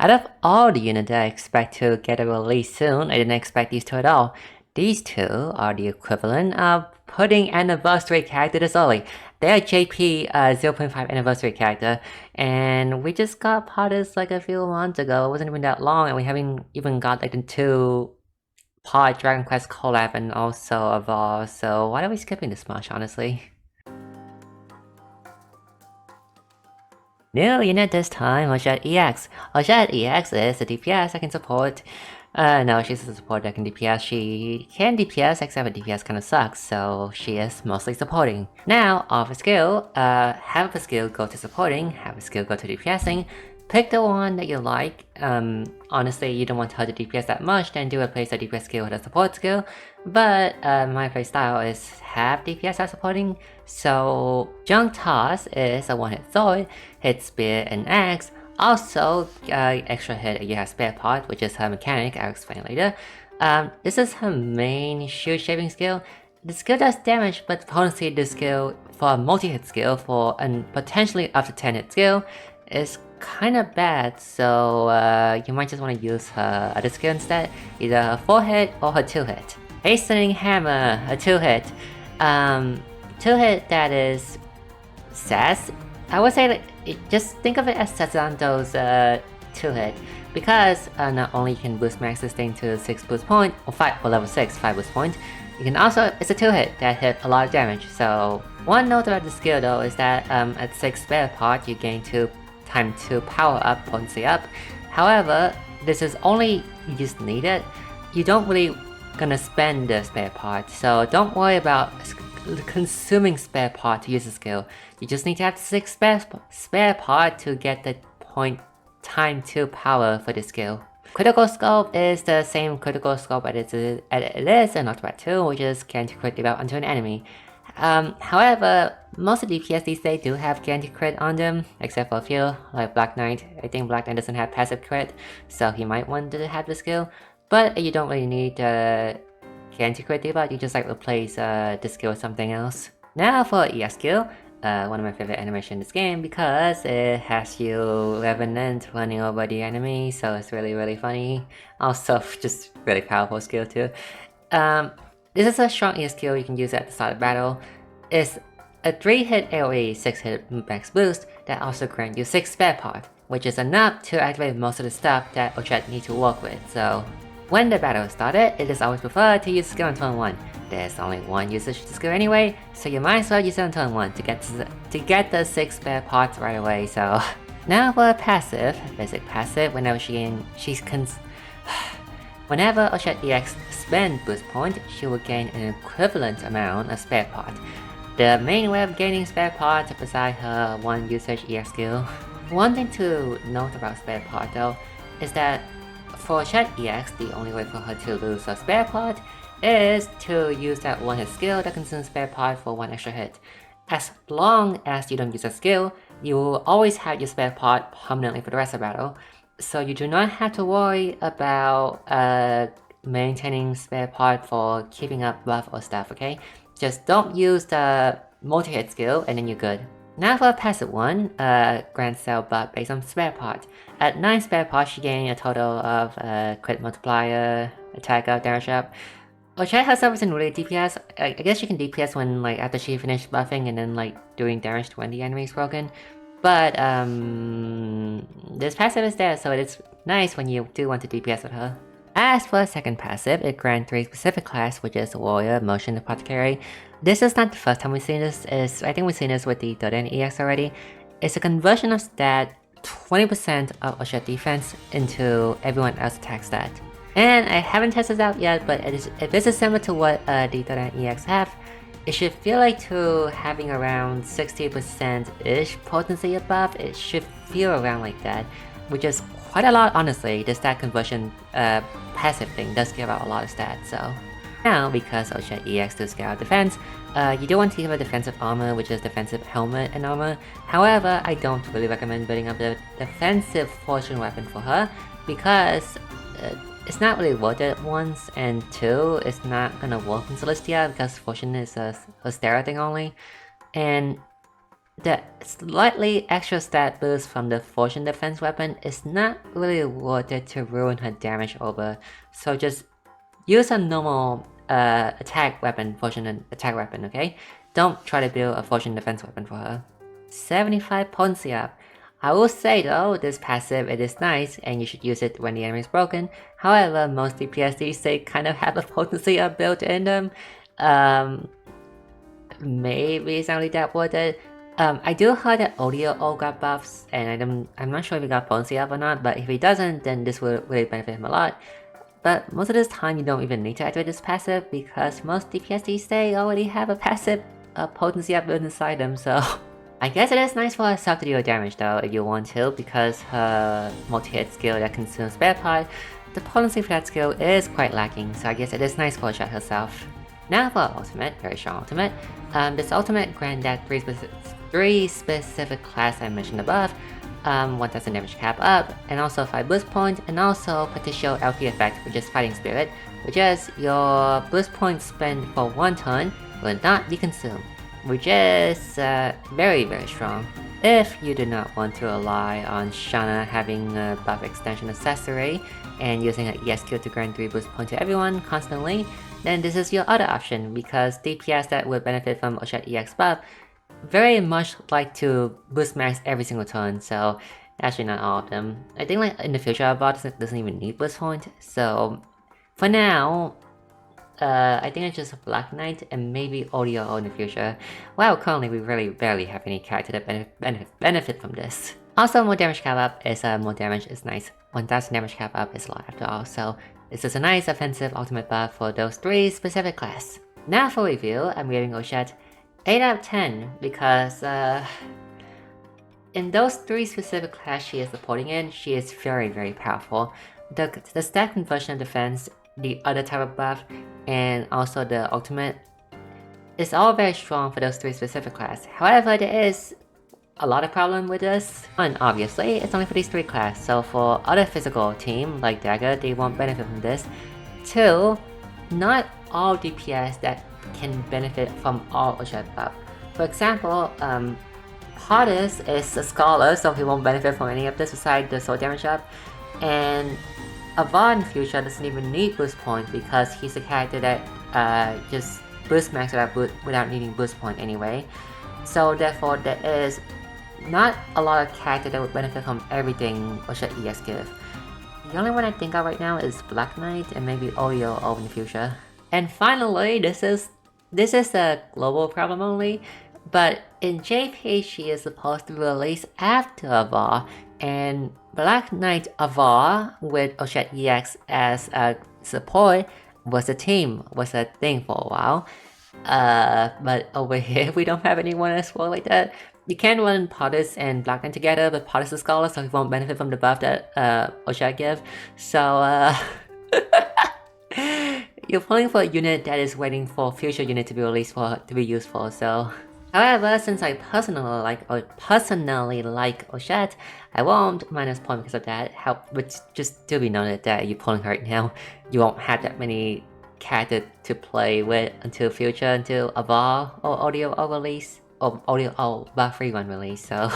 Out of all the units that I expect to get a release soon, I didn't expect these two at all. These two are the equivalent of putting anniversary character this early. They are JP 0.5 anniversary character, and we just got part of this like a few months ago. It wasn't even that long, and we haven't even got like the two part Dragon Quest collab and also Evolve, so why are we skipping this much, honestly? New unit this time, Ochette EX. Ochette EX is a DPS that can support. No, she's a support that can DPS. She can DPS, except her DPS kinda sucks, so she is mostly supporting. Now, off a skill, have a skill go to supporting, have a skill go to DPSing. Pick the one that you like. Honestly, you don't want her to DPS that much, then do replace the DPS skill with a support skill. But my play style is have DPS as supporting. So Junk Toss is a one-hit sword, hit spear and axe. Also, extra hit you have spare part, which is her mechanic. I'll explain later. This is her main shield shaping skill. The skill does damage, but potency this skill for a multi-hit skill for a potentially up to 10-hit skill is kinda bad, so you might just want to use her other skill instead, either her 4-hit or her 2-hit. Hastening Hammer, a 2-hit. 2-hit that is sass. I would say that just think of it as Sazando's 2-hit, because not only you can boost max sustain to 6 boost point, or level 6 5 boost point, you can also, it's a 2-hit that hit a lot of damage. So one note about the skill though is that at 6 spare part you gain time to power up potency up. However, this is only you just need it. You don't really gonna spend the spare part, so don't worry about consuming spare part to use the skill. You just need to have 6 spare part to get the point time to power for the skill. Critical scope is the same critical scope as it is in Octopath 2, which is guaranteed crit debuff onto an enemy. However, most of the DPS these days do have guaranteed crit on them, except for a few, like Black Knight. I think Black Knight doesn't have passive crit, so he might want to have the skill. But you don't really need guaranteed crit debuff, you just like replace the skill with something else. Now for EX skill, one of my favorite animations in this game because it has you Revenant running over the enemy, so it's really funny. Also, just really powerful skill too. This is a strong EX skill you can use at the start of battle. It's a 3-hit AoE, 6-hit max boost that also grants you 6 spare part, which is enough to activate most of the stuff that Ochette needs to work with. So when the battle is started, it is always preferred to use the skill on turn 1. There's only one usage of the skill anyway, so you might as well use it on turn 1 to get the 6 spare parts right away. So now for a passive, basic passive, whenever whenever Ochette EX spends boost point, she will gain an equivalent amount of spare part. The main way of gaining spare part beside her 1 usage EX skill. One thing to note about spare part though, is that for Ochette EX, the only way for her to lose a spare part is to use that 1-hit skill that consumes spare part for 1 extra hit. As long as you don't use a skill, you will always have your spare part permanently for the rest of the battle, so you do not have to worry about maintaining spare part for keeping up buff or stuff, okay? Just don't use the multi-hit skill and then you're good. Now for a passive one, Grand Cell buff based on spare part. At 9 spare parts, you gain a total of crit multiplier, attack up, damage up. Ochette herself isn't really DPS. I guess she can DPS when after she finished buffing and then doing damage to when the enemy is broken. But this passive is there, so it's nice when you do want to DPS with her. As for the second passive, it grants 3 specific class, which is Warrior, Motion, and Apothecary. This is not the first time we've seen this, I think we've seen this with the Doden EX already. It's a conversion of stat 20% of Ochette defense into everyone else's attack stat. And I haven't tested this out yet, but if this is similar to what the Doden EX have, it should feel like to having around 60%-ish potency above, it should feel around like that, which is quite a lot honestly. The stat conversion passive thing does give out a lot of stats, so. Now, because Ochette EX does scale out defense, you do want to give her defensive armor, which is defensive helmet and armor. However, I don't really recommend building up the defensive fortune weapon for her, because it's not really worth it once, and 2, it's not gonna work in Celestia because fortune is a Stera thing only. And the slightly extra stat boost from the Fortune Defense weapon is not really worth it to ruin her damage over, so just use a normal attack weapon, Fortune attack weapon, okay? Don't try to build a Fortune Defense weapon for her. 75 potency up. I will say though, this passive it is nice and you should use it when the enemy is broken. However, most DPS they kind of have a potency up built in them. Maybe it's not really that worth it. I do heard that Audio got buffs, and I'm not sure if he got potency up or not, but if he doesn't, then this will really benefit him a lot. But most of this time you don't even need to activate this passive because most DPS these days already have a passive potency up built inside them, so... I guess it is nice for herself to deal damage though if you want to, because her multi-hit skill that consumes spare part, the potency for that skill is quite lacking, so I guess it is nice for Ochette herself. Now for ultimate, very strong ultimate. This ultimate grants that three specific class I mentioned above, 1000 damage cap up, and also 5 boost points, and also potential LP effect, which is Fighting Spirit, which is your boost points spent for 1 turn will not be consumed, which is very strong. If you do not want to rely on Shanna having a buff extension accessory and using an ES skill to grant 3 boost points to everyone constantly, then this is your other option, because DPS that would benefit from Ochette EX buff very much like to boost max every single turn, so actually not all of them. I think like in the future our bot doesn't even need boost point, so for now, I think it's just Black Knight and maybe Audio in the future. Well, currently we really barely have any character that benefit from this. Also, more damage cap up is more damage is nice. 1000 damage cap up is a lot after all, so this is a nice offensive ultimate buff for those 3 specific class. Now for review, I'm giving Ochette 8 out of 10 because in those 3 specific class she is supporting in, she is very powerful. The stat conversion of defense, the other type of buff, and also the ultimate is all very strong for those 3 specific class. However, there is a lot of problem with this. One, obviously, it's only for these 3 class, so for other physical team like Dagger, they won't benefit from this. 2, not all DPS that can benefit from all Ochette buff. For example, Hardest is a scholar, so he won't benefit from any of this besides the sword damage up, and Ava in future doesn't even need boost point because he's a character that just boost max without needing boost point anyway. So therefore there is not a lot of character that would benefit from everything Ochette EX give. The only one I think of right now is Black Knight and maybe Audio in the future. And finally, this is a global problem only, but in JP she is supposed to be released after Ava, and Black Knight Ava with Ochette EX as a support was a thing for a while. But over here we don't have anyone as well like that. You can run Potus and Black Knight together, but Potus is scholar, so he won't benefit from the buff that Ochette give. So you're pulling for a unit that is waiting for future unit to be released to be useful. So, however, since I personally like Ochette, I won't minus point because of that. Which just to be noted that you're pulling her right now, you won't have that many characters to play with until future, until Ava or Audio release, or Audio buff free one release. So.